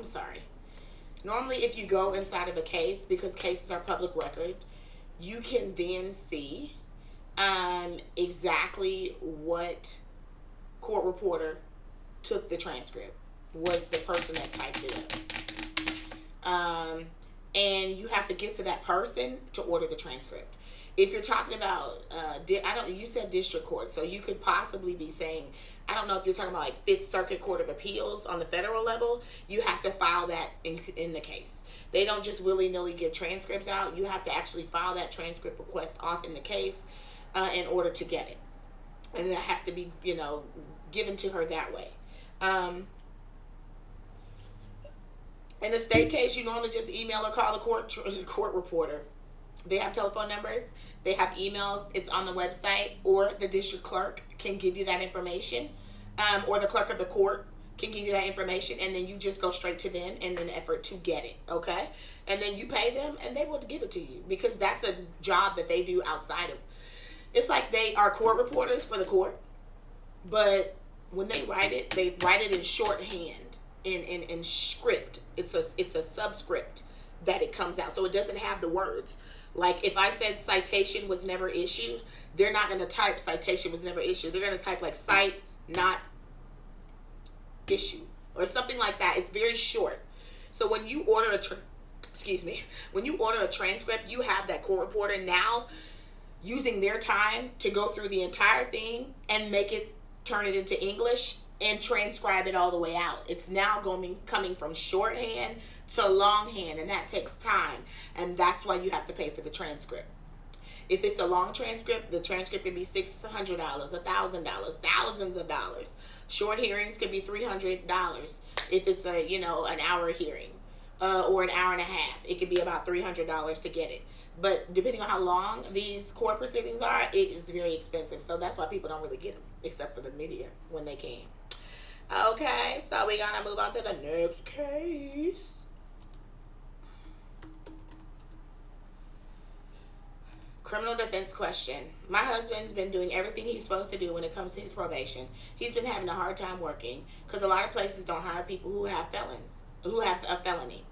sorry. Normally, if you go inside of a case, because cases are public record, you can then see exactly what court reporter took the transcript, was the person that typed it up. And you have to get to that person to order the transcript. If you're talking about, I don't. You said district court, so you could possibly be saying, I don't know if you're talking about like Fifth Circuit Court of Appeals on the federal level. You have to file that in the case. They don't just willy nilly give transcripts out. You have to actually file that transcript request off in the case in order to get it, and that has to be given to her that way. In a state case, you normally just email or call the court reporter. They have telephone numbers. They have emails. It's on the website, or the district clerk can give you that information, or the clerk of the court can give you that information, and then you just go straight to them in an effort to get it, okay? And then you pay them, and they will give it to you, because that's a job that they do outside of. It's like they are court reporters for the court, but when they write it in shorthand, in script. It's a subscript that it comes out, so it doesn't have the words. Like if I said citation was never issued, they're not going to type citation was never issued. They're going to type like cite not issued or something like that. It's very short. So when you order when you order a transcript, you have that court reporter now using their time to go through the entire thing and turn it into English and transcribe it all the way out. It's now coming from shorthand to longhand, and that takes time, and that's why you have to pay for the transcript. If it's a long transcript, the transcript could be $600, $1,000, thousands of dollars. Short hearings could be $300 if it's an hour hearing, or an hour and a half. It could be about $300 to get it. But depending on how long these court proceedings are, it is very expensive. So that's why people don't really get them, except for the media when they can. Okay, so we're gonna move on to the next case. Criminal defense question. My husband's been doing everything he's supposed to do when it comes to his probation. He's been having a hard time working because a lot of places don't hire people who have a felony.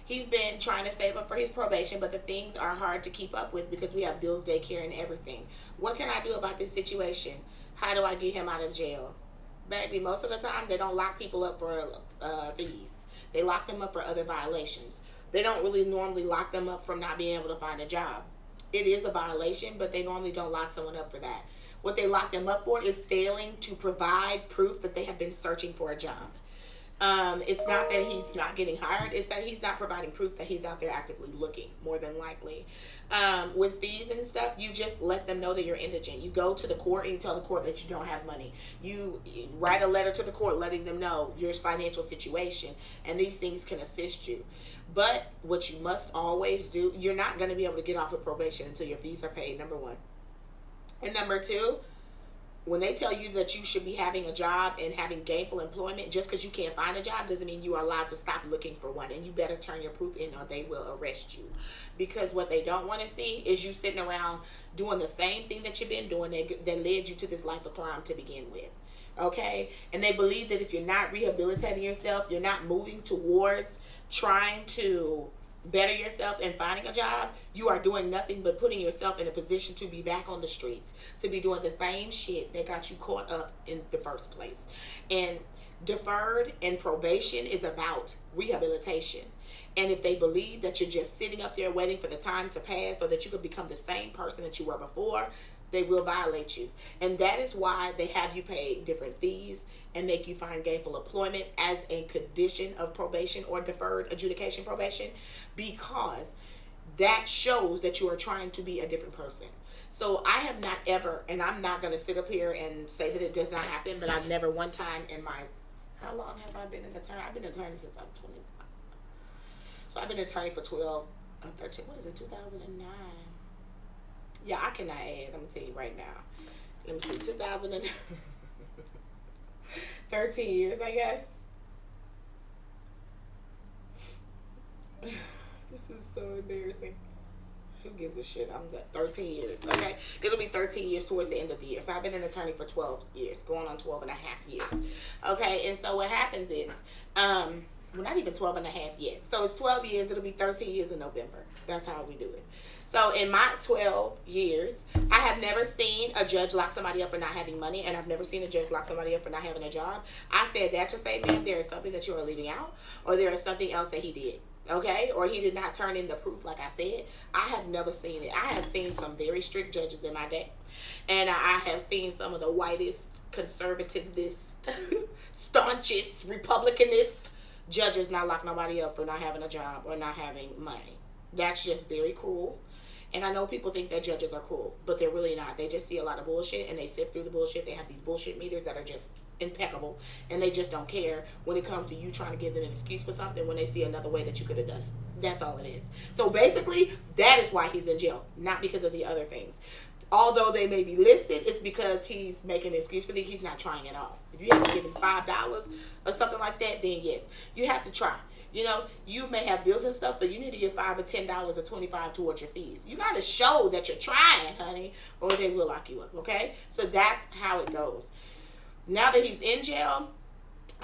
He's been trying to save up for his probation, but the things are hard to keep up with because we have bills, daycare, and everything. What can I do about this situation? How do I get him out of jail? Baby, most of the time they don't lock people up for fees. They lock them up for other violations. They don't really normally lock them up from not being able to find a job. It is a violation, but they normally don't lock someone up for that. What they lock them up for is failing to provide proof that they have been searching for a job. It's not that he's not getting hired. It's that he's not providing proof that he's out there actively looking, more than likely. With fees and stuff, you just let them know that you're indigent. You go to the court and you tell the court that you don't have money. You write a letter to the court letting them know your financial situation, and these things can assist you. But what you must always do, you're not going to be able to get off of probation until your fees are paid, number one. And number two, when they tell you that you should be having a job and having gainful employment, just because you can't find a job doesn't mean you are allowed to stop looking for one. And you better turn your proof in or they will arrest you. Because what they don't want to see is you sitting around doing the same thing that you've been doing that led you to this life of crime to begin with. Okay? And they believe that if you're not rehabilitating yourself, you're not moving towards trying to better yourself and finding a job, you are doing nothing but putting yourself in a position to be back on the streets, to be doing the same shit that got you caught up in the first place. And deferred and probation is about rehabilitation. And if they believe that you're just sitting up there waiting for the time to pass so that you could become the same person that you were before, they will violate you. And that is why they have you pay different fees and make you find gainful employment as a condition of probation or deferred adjudication probation, because that shows that you are trying to be a different person. So I have not ever, and I'm not going to sit up here and say that it does not happen, but I've never one time in my, how long have I been an attorney? I've been an attorney since I'm 25. So I've been an attorney for 13, what is it, 2009? Yeah, I cannot add. I'm going to tell you right now. Let me see, 2009. 13 years, I guess. This is so embarrassing. Who gives a shit? I'm 13 years. Okay, it'll be 13 years towards the end of the year. So I've been an attorney for 12 years, going on 12 and a half years. Okay, and so what happens is, We're not even 12 and a half yet. So it's 12 years. It'll be 13 years in November. That's how we do it. So in my 12 years, I have never seen a judge lock somebody up for not having money, and I've never seen a judge lock somebody up for not having a job. I said that to say, ma'am, there is something that you are leaving out, or there is something else that he did. Okay, or he did not turn in the proof like I said. I have never seen it. I have seen some very strict judges in my day, and I have seen some of the whitest, conservativist, staunchest, republicanist judges not lock nobody up for not having a job or not having money. That's just very cruel. And I know people think that judges are cruel, but they're really not. They just see a lot of bullshit and they sift through the bullshit. They have these bullshit meters that are just impeccable, and they just don't care when it comes to you trying to give them an excuse for something when they see another way that you could have done it. That's all it is. So basically, that is why he's in jail, not because of the other things. Although they may be listed, it's because he's making an excuse for them. He's not trying at all. If you have to give him $5 or something like that, then yes, you have to try. You know, you may have bills and stuff, but you need to give $5 or $10 or $25 towards your fees. You got to show that you're trying, honey, or they will lock you up. Okay, so that's how it goes. Now that he's in jail,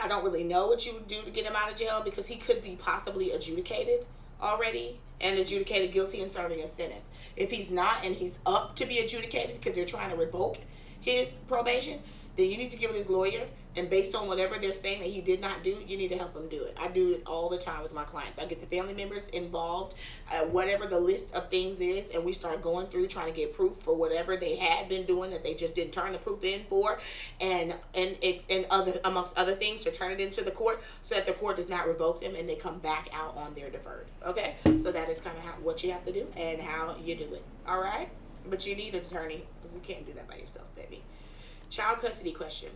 I don't really know what you would do to get him out of jail, because he could be possibly adjudicated already and adjudicated guilty and serving a sentence. If he's not and he's up to be adjudicated because they're trying to revoke his probation, then you need to give it his lawyer, and based on whatever they're saying that he did not do, you need to help him do it. I do it all the time with my clients. I get the family members involved, whatever the list of things is, and we start going through trying to get proof for whatever they had been doing that they just didn't turn the proof in for, and other, amongst other things, to turn it into the court so that the court does not revoke them and they come back out on their deferred. Okay, so that is kind of what you have to do and how you do it. All right, but you need an attorney, because you can't do that by yourself, baby. Child custody question.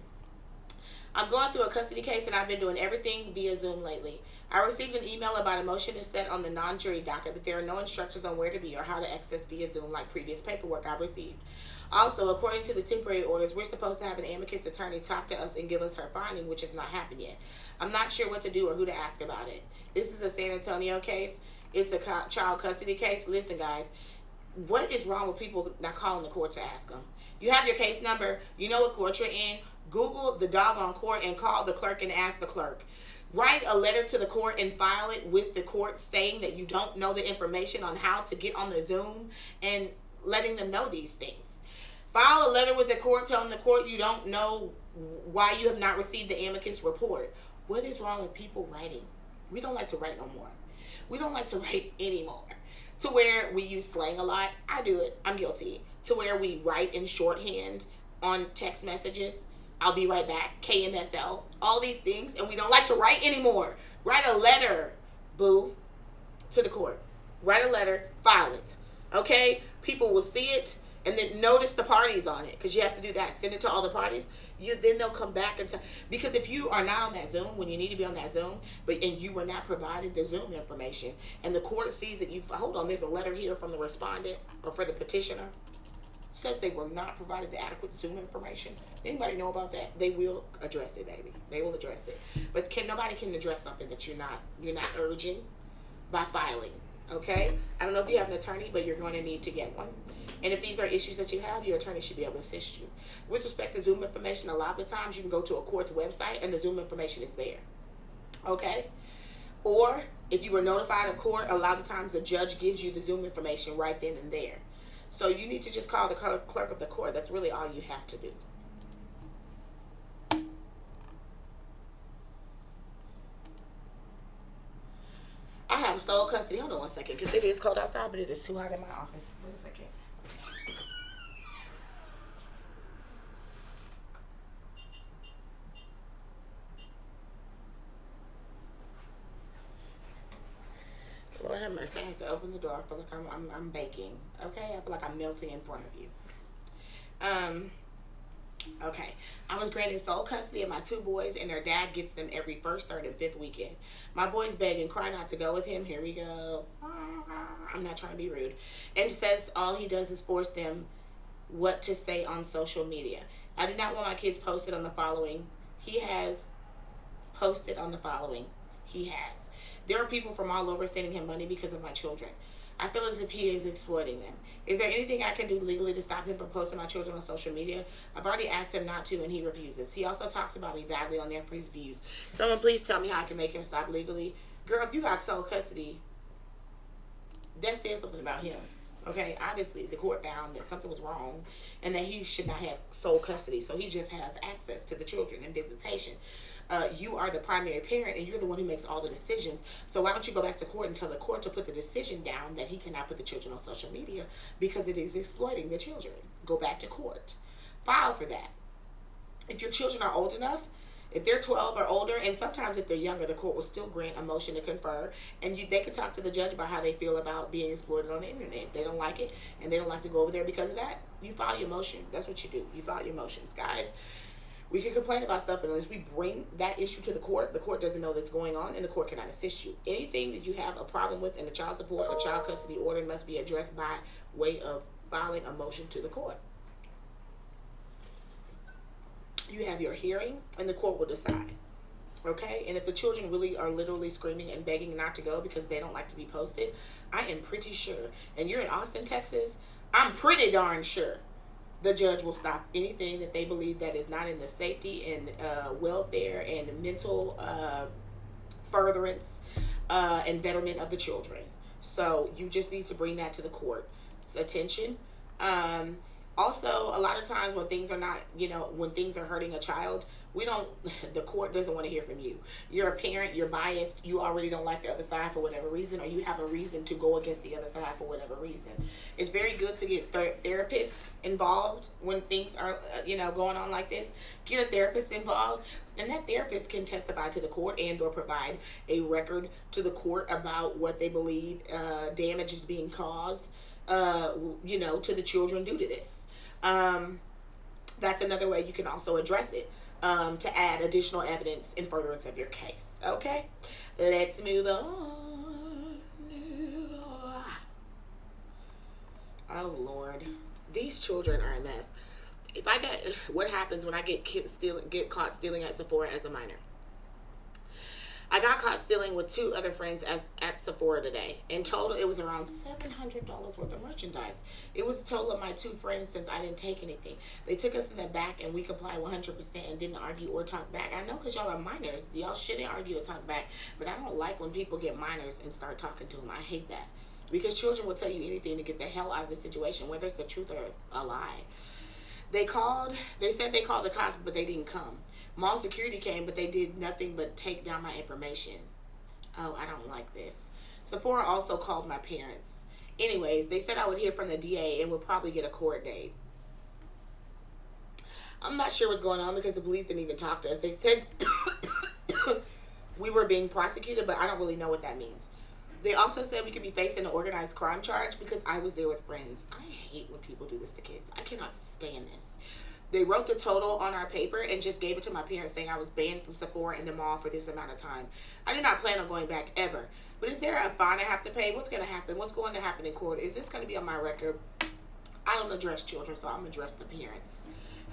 I'm going through a custody case and I've been doing everything via Zoom lately. I received an email about a motion is set on the non-jury docket, but there are no instructions on where to be or how to access via Zoom like previous paperwork I've received. Also, according to the temporary orders, we're supposed to have an amicus attorney talk to us and give us her finding, which has not happened yet. I'm not sure what to do or who to ask about it. This is a San Antonio case. It's a child custody case. Listen, guys, what is wrong with people not calling the court to ask them? You have your case number. You know what court you're in. Google the doggone court and call the clerk and ask the clerk. Write a letter to the court and file it with the court saying that you don't know the information on how to get on the Zoom and letting them know these things. File a letter with the court telling the court you don't know why you have not received the amicus report. What is wrong with people writing? We don't like to write no more. We don't like to write anymore. To where we use slang a lot. I do it. I'm guilty. To where we write in shorthand on text messages. I'll be right back. KMSL. All these things. And we don't like to write anymore. Write a letter, boo, to the court. Write a letter. File it. Okay? People will see it. And then notice the parties on it. Because you have to do that. Send it to all the parties. Then they'll come back and tell. Because if you are not on that Zoom when you need to be on that Zoom, and you were not provided the Zoom information, and the court sees that you, hold on, there's a letter here from the respondent or for the petitioner, says they were not provided the adequate Zoom information. Anybody know about that? They will address it, baby. They will address it. But nobody can address something that you're not urging by filing. Okay? I don't know if you have an attorney, but you're going to need to get one. And if these are issues that you have, your attorney should be able to assist you. With respect to Zoom information, a lot of the times you can go to a court's website and the Zoom information is there. Okay? Or if you were notified of court, a lot of times the judge gives you the Zoom information right then and there. So you need to just call the clerk of the court. That's really all you have to do. I have sole custody. Hold on one second, because it is cold outside, but it is too hot in my office. Wait a second. Lord have mercy. I have to open the door. I feel like I'm baking. Okay? I feel like I'm melting in front of you. Okay. I was granted sole custody of my two boys, and their dad gets them every first, third, and fifth weekend. My boys beg and cry not to go with him. Here we go. I'm not trying to be rude. And says all he does is force them what to say on social media. I do not want my kids posted on the following. He has posted on the following. He has. There are people from all over sending him money because of my children. I feel as if he is exploiting them. Is there anything I can do legally to stop him from posting my children on social media? I've already asked him not to, and he refuses. He also talks about me badly on there for his views. Someone please tell me how I can make him stop legally. Girl, if you got sole custody, that says something about him. Okay, obviously the court found that something was wrong and that he should not have sole custody, so he just has access to the children and visitation. You are the primary parent and you're the one who makes all the decisions. So why don't you go back to court and tell the court to put the decision down that he cannot put the children on social media because it is exploiting the children. Go back to court. File for that. If your children are old enough, if they're 12 or older, and sometimes if they're younger, the court will still grant a motion to confer, and they can talk to the judge about how they feel about being exploited on the internet. If they don't like it, and they don't like to go over there because of that, you file your motion. That's what you do. You file your motions. Guys, we can complain about stuff, but unless we bring that issue to the court doesn't know that's going on, and the court cannot assist you. Anything that you have a problem with in a child support or child custody order must be addressed by way of filing a motion to the court. You have your hearing, and the court will decide. Okay? And if the children really are literally screaming and begging not to go because they don't like to be posted, I am pretty sure, and you're in Austin, Texas, I'm pretty darn sure the judge will stop anything that they believe that is not in the safety and welfare and mental furtherance and betterment of the children. So you just need to bring that to the court's attention. Also, a lot of times when things are not, when things are hurting a child, the court doesn't want to hear from you. You're a parent, you're biased, you already don't like the other side for whatever reason, or you have a reason to go against the other side for whatever reason. It's very good to get therapists involved when things are, going on like this. Get a therapist involved, and that therapist can testify to the court and or provide a record to the court about what they believe damage is being caused, to the children due to this. That's another way you can also address it, to add additional evidence in furtherance of your case. Okay, let's move on. Oh Lord, these children are a mess. What happens when I get caught stealing at Sephora as a minor? I got caught stealing with two other friends at Sephora today. In total, it was around $700 worth of merchandise. It was a total of my two friends since I didn't take anything. They took us in the back and we complied 100% and didn't argue or talk back. I know because y'all are minors. Y'all shouldn't argue or talk back. But I don't like when people get minors and start talking to them. I hate that. Because children will tell you anything to get the hell out of the situation, whether it's the truth or a lie. They said they called the cops, but they didn't come. Mall security came, but they did nothing but take down my information. Oh, I don't like this. Sephora also called my parents. Anyways, they said I would hear from the DA and would probably get a court date. I'm not sure what's going on because the police didn't even talk to us. They said we were being prosecuted, but I don't really know what that means. They also said we could be facing an organized crime charge because I was there with friends. I hate when people do this to kids. I cannot stand this. They wrote the total on our paper and just gave it to my parents saying I was banned from Sephora and the mall for this amount of time. I do not plan on going back ever. But is there a fine I have to pay? What's going to happen? What's going to happen in court? Is this going to be on my record? I don't address children, so I'm going to address the parents.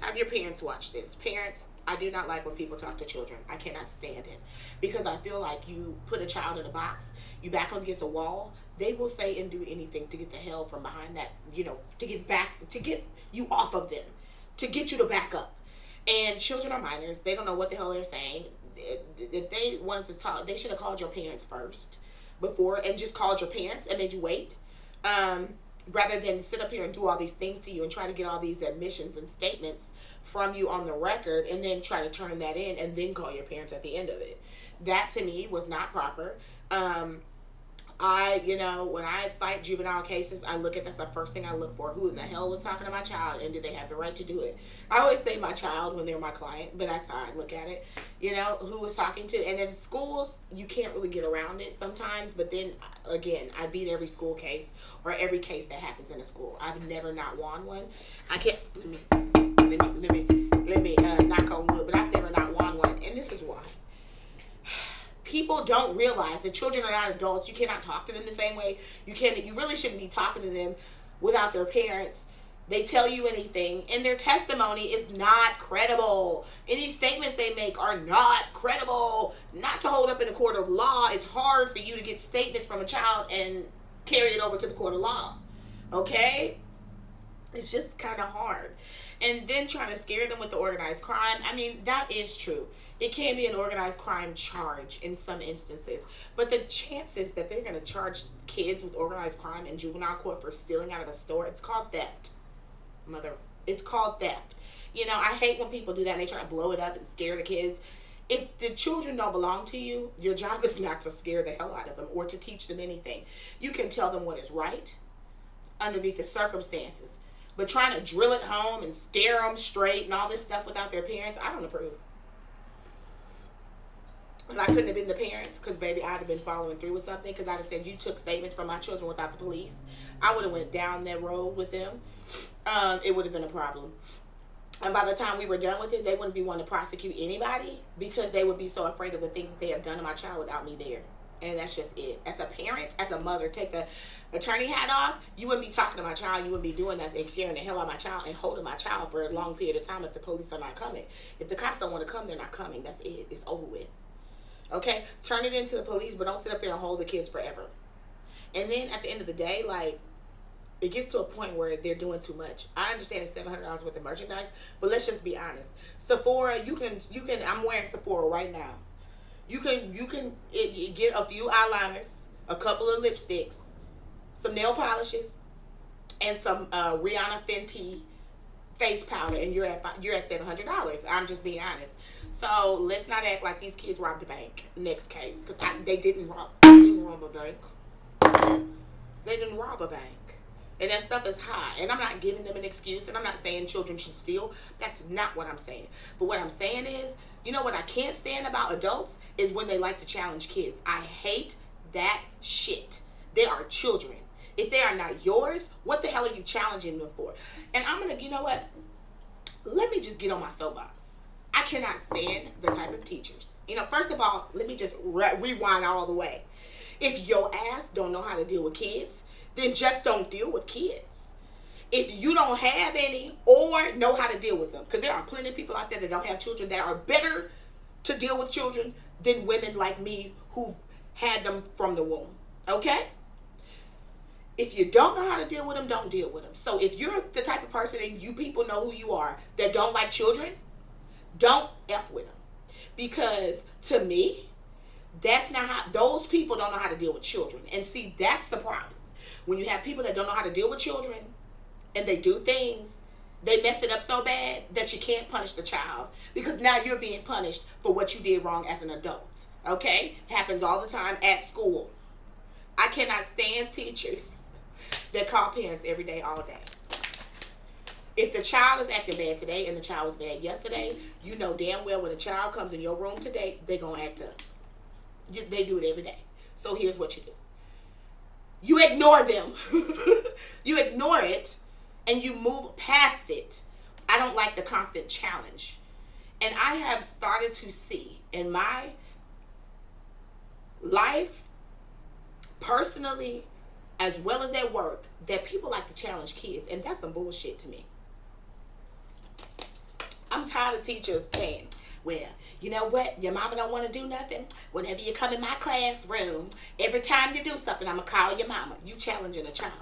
Have your parents watch this. Parents, I do not like when people talk to children. I cannot stand it. Because I feel like you put a child in a box, you back them against a wall, they will say and do anything to get the hell from behind that, to get you off of them. To get you to back up. And children are minors. They don't know what the hell they're saying. If they wanted to talk, they should have called your parents first before and just called your parents and made you wait. Rather than sit up here and do all these things to you and try to get all these admissions and statements from you on the record and then try to turn that in and then call your parents at the end of it. That to me was not proper. When I fight juvenile cases, that's the first thing I look for. Who in the hell was talking to my child, and do they have the right to do it? I always say my child when they're my client, but that's how I look at it. Who was talking to, and in schools, you can't really get around it sometimes, but then, again, I beat every school case, or every case that happens in a school. I've never not won one. I can't, let me knock on wood, but I've never not won one, and this is why. People don't realize that children are not adults. You cannot talk to them the same way. You really shouldn't be talking to them without their parents. They tell you anything, and their testimony is not credible. Any statements they make are not credible. Not to hold up in a court of law. It's hard for you to get statements from a child and carry it over to the court of law. Okay? It's just kind of hard. And then trying to scare them with the organized crime. I mean, that is true. It can be an organized crime charge in some instances. But the chances that they're going to charge kids with organized crime in juvenile court for stealing out of a store, it's called theft. Mother, it's called theft. You know, I hate when people do that and they try to blow it up and scare the kids. If the children don't belong to you, your job is not to scare the hell out of them or to teach them anything. You can tell them what is right underneath the circumstances. But trying to drill it home and scare them straight and all this stuff without their parents, I don't approve. And I couldn't have been the parents because, baby, I'd have been following through with something because I'd have said, you took statements from my children without the police. I would have went down that road with them. It would have been a problem. And by the time we were done with it, they wouldn't be wanting to prosecute anybody because they would be so afraid of the things that they have done to my child without me there. And that's just it. As a parent, as a mother, take the attorney hat off. You wouldn't be talking to my child. You wouldn't be doing that and scaring the hell out of my child and holding my child for a long period of time if the police are not coming. If the cops don't want to come, they're not coming. That's it. It's over with. Okay? Turn it into the police, but don't sit up there and hold the kids forever. And then at the end of the day, like, it gets to a point where they're doing too much. I understand it's $700 worth of merchandise, but let's just be honest. Sephora, you can. I'm wearing Sephora right now. You can get a few eyeliners, a couple of lipsticks, some nail polishes, and some Rihanna Fenty face powder, and you're at $700. I'm just being honest. So let's not act like these kids robbed a bank. Next case, because they didn't rob a bank. They didn't rob a bank. And that stuff is high. And I'm not giving them an excuse. And I'm not saying children should steal. That's not what I'm saying. But what I'm saying is, you know what I can't stand about adults is when they like to challenge kids. I hate that shit. They are children. If they are not yours, what the hell are you challenging them for? And I'm going to, you know what? Let me just get on my soapbox. I cannot stand the type of teachers. You know, first of all, let me just rewind all the way. If your ass don't know how to deal with kids, then just don't deal with kids. If you don't have any or know how to deal with them, because there are plenty of people out there that don't have children that are better to deal with children than women like me who had them from the womb. Okay? If you don't know how to deal with them, don't deal with them. So if you're the type of person, and you people know who you are, that don't like children, don't F with them. Because to me, that's not how, those people don't know how to deal with children. And see, that's the problem. When you have people that don't know how to deal with children and they do things, they mess it up so bad that you can't punish the child because now you're being punished for what you did wrong as an adult. Okay? Happens all the time at school. I cannot stand teachers that call parents every day, all day. If the child is acting bad today and the child was bad yesterday, you know damn well when a child comes in your room today, they're going to act up. They do it every day. So here's what you do. You ignore them. You ignore it and you move past it. I don't like the constant challenge. And I have started to see in my life, personally, as well as at work, that people like to challenge kids. And that's some bullshit to me. I'm tired of teachers saying, well, you know what? Your mama don't want to do nothing. Whenever you come in my classroom, every time you do something, I'm going to call your mama. You challenging a child.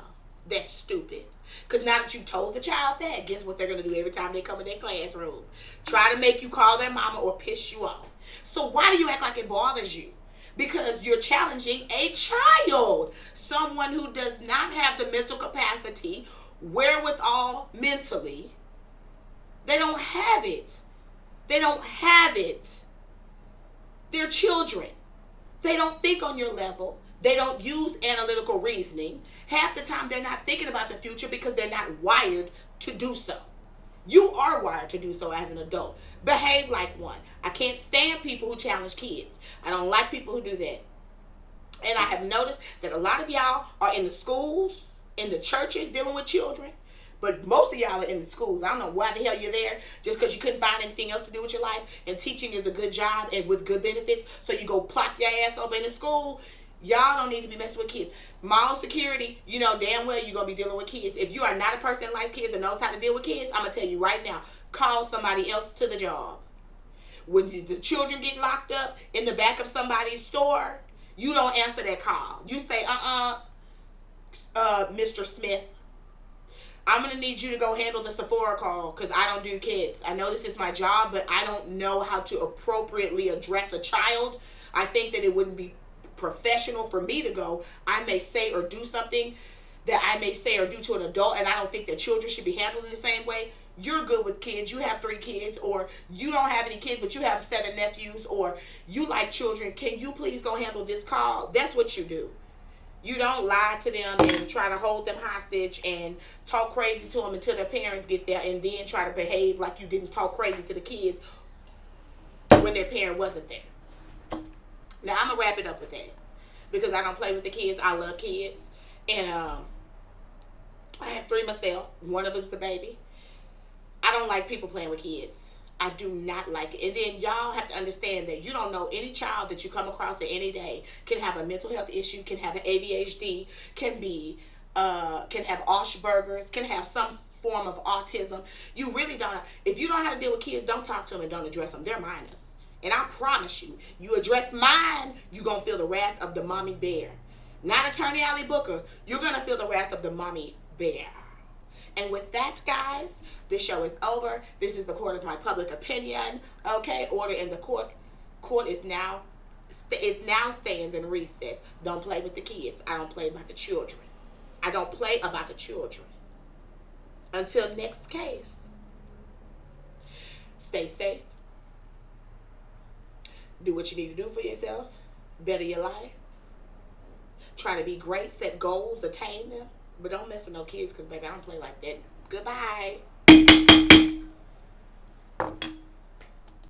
That's stupid. Because now that you told the child that, guess what they're going to do every time they come in their classroom? Try to make you call their mama or piss you off. So why do you act like it bothers you? Because you're challenging a child. Someone who does not have the mental capacity, wherewithal mentally. They don't have it. They don't have it. They're children. They don't think on your level. They don't use analytical reasoning. Half the time they're not thinking about the future because they're not wired to do so. You are wired to do so as an adult. Behave like one. I can't stand people who challenge kids. I don't like people who do that. And I have noticed that a lot of y'all are in the schools, in the churches dealing with children. But most of y'all are in the schools. I don't know why the hell you're there. Just because you couldn't find anything else to do with your life. And teaching is a good job and with good benefits. So you go plop your ass up in the school. Y'all don't need to be messing with kids. Mall security, you know damn well you're going to be dealing with kids. If you are not a person that likes kids and knows how to deal with kids, I'm going to tell you right now, call somebody else to the job. When the children get locked up in the back of somebody's store, you don't answer that call. You say, Mr. Smith, I'm going to need you to go handle the Sephora call because I don't do kids. I know this is my job, but I don't know how to appropriately address a child. I think that it wouldn't be professional for me to go. I may say or do something that I may say or do to an adult, and I don't think that children should be handled in the same way. You're good with kids. You have 3 kids, or you don't have any kids, but you have 7 nephews, or you like children. Can you please go handle this call? That's what you do. You don't lie to them and try to hold them hostage and talk crazy to them until their parents get there, and then try to behave like you didn't talk crazy to the kids when their parent wasn't there. Now, I'm going to wrap it up with that because I don't play with the kids. I love kids. And I have 3 myself. One of them's a baby. I don't like people playing with kids. I do not like it. And then y'all have to understand that you don't know any child that you come across in any day can have a mental health issue, can have an ADHD, can have Asperger's, can have some form of autism. You really don't. If you don't know how to deal with kids, don't talk to them and don't address them. They're minors. And I promise you, you address mine, you're going to feel the wrath of the mommy bear. Not Attorney Ali Booker. You're going to feel the wrath of the mommy bear. And with that, guys, this show is over. This is the court of my public opinion. Okay, order in the court. Court is now, it now stands in recess. Don't play with the kids. I don't play about the children. I don't play about the children. Until next case, stay safe. Do what you need to do for yourself. Better your life. Try to be great. Set goals. Attain them. But don't mess with no kids because, baby, I don't play like that. Goodbye.